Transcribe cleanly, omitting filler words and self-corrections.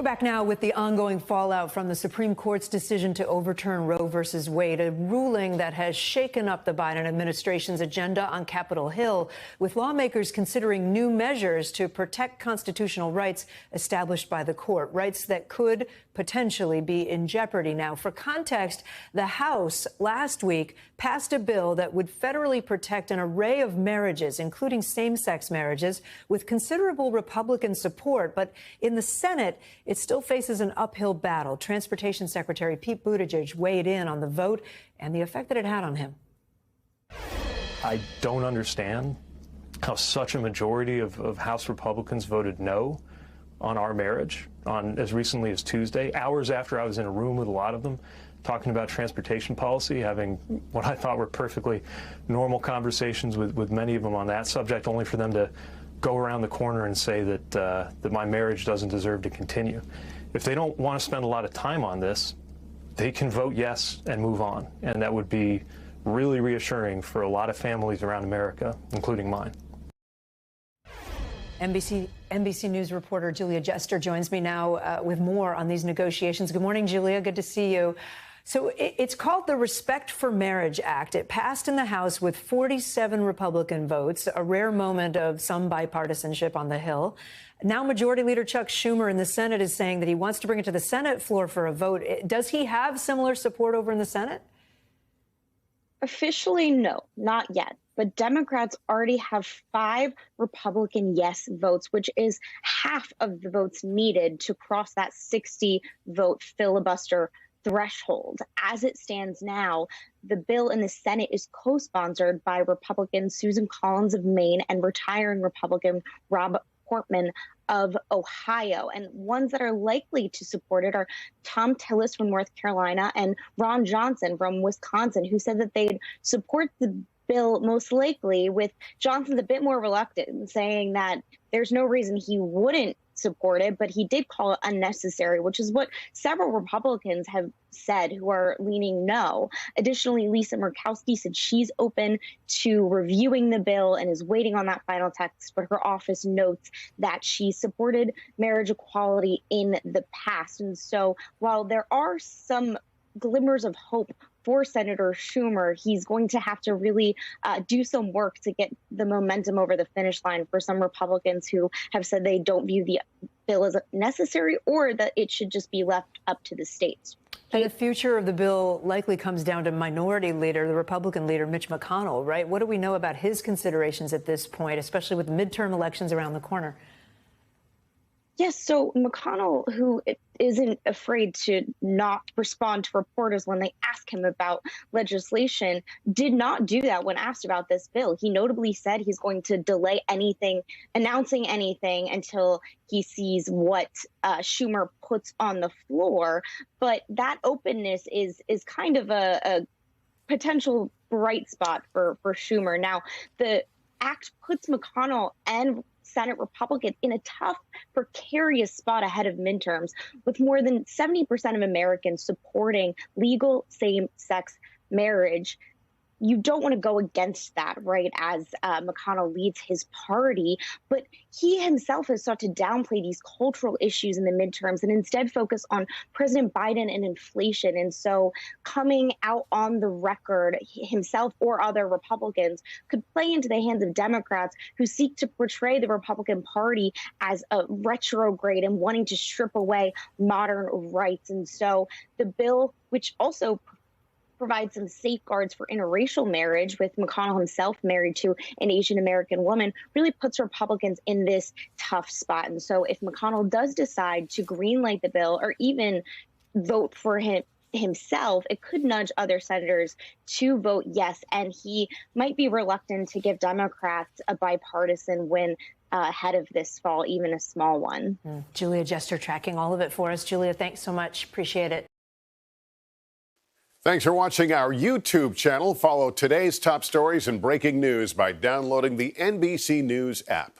Back now with the ongoing fallout from the Supreme Court's decision to overturn Roe versus Wade, a ruling that has shaken up the Biden administration's agenda on Capitol Hill, with lawmakers considering new measures to protect constitutional rights established by the court, rights that could potentially be in jeopardy. Now, for context, the House last week passed a bill that would federally protect an array of marriages, including same-sex marriages, with considerable Republican support. But in the Senate, it still faces an uphill battle. Transportation Secretary Pete Buttigieg weighed in on the vote and the effect that it had on him. I don't understand how such a majority of House Republicans voted no on our marriage on as recently as Tuesday, hours after I was in a room with a lot of them talking about transportation policy, having what I thought were perfectly normal conversations with many of them on that subject, only for them to go around the corner and say that my marriage doesn't deserve to continue. If they don't want to spend a lot of time on this, they can vote yes and move on. And that would be really reassuring for a lot of families around America, including mine. NBC News reporter Julia Jester joins me now with more on these negotiations. Good morning, Julia. Good to see you. So it's called the Respect for Marriage Act. It passed in the House with 47 Republican votes, a rare moment of some bipartisanship on the Hill. Now Majority Leader Chuck Schumer in the Senate is saying that he wants to bring it to the Senate floor for a vote. Does he have similar support over in the Senate? Officially, no, not yet. But Democrats already have 5 Republican yes votes, which is half of the votes needed to cross that 60-vote filibuster threshold. As it stands now, the bill in the Senate is co-sponsored by Republican Susan Collins of Maine and retiring Republican Rob Portman of Ohio. And ones that are likely to support it are Tom Tillis from North Carolina and Ron Johnson from Wisconsin, who said that they'd support the bill most likely, with Johnson's a bit more reluctant, saying that there's no reason he wouldn't support it, but he did call it unnecessary, which is what several Republicans have said who are leaning no. Additionally, Lisa Murkowski said she's open to reviewing the bill and is waiting on that final text, but her office notes that she supported marriage equality in the past. And so while there are some glimmers of hope for Senator Schumer, he's going to have to really do some work to get the momentum over the finish line for some Republicans who have said they don't view the bill as necessary or that it should just be left up to the states. And the future of the bill likely comes down to Minority Leader, the Republican leader, Mitch McConnell, right? What do we know about his considerations at this point, especially with midterm elections around the corner? Yes, so McConnell, who isn't afraid to not respond to reporters when they ask him about legislation, did not do that when asked about this bill. He notably said he's going to delay announcing anything until he sees what Schumer puts on the floor. But that openness is kind of a potential bright spot for Schumer. Now, the act puts McConnell and Senate Republicans in a tough, precarious spot ahead of midterms, with more than 70% of Americans supporting legal same-sex marriage. You don't want to go against that, right, as McConnell leads his party. But he himself has sought to downplay these cultural issues in the midterms and instead focus on President Biden and inflation. And so coming out on the record himself or other Republicans could play into the hands of Democrats who seek to portray the Republican Party as a retrograde and wanting to strip away modern rights. And so the bill, which also provide some safeguards for interracial marriage, with McConnell himself married to an Asian American woman, really puts Republicans in this tough spot. And so if McConnell does decide to greenlight the bill or even vote for himself, it could nudge other senators to vote yes. And he might be reluctant to give Democrats a bipartisan win ahead of this fall, even a small one. Julia Jester tracking all of it for us. Julia, thanks so much. Appreciate it. Thanks for watching our YouTube channel. Follow today's top stories and breaking news by downloading the NBC News app.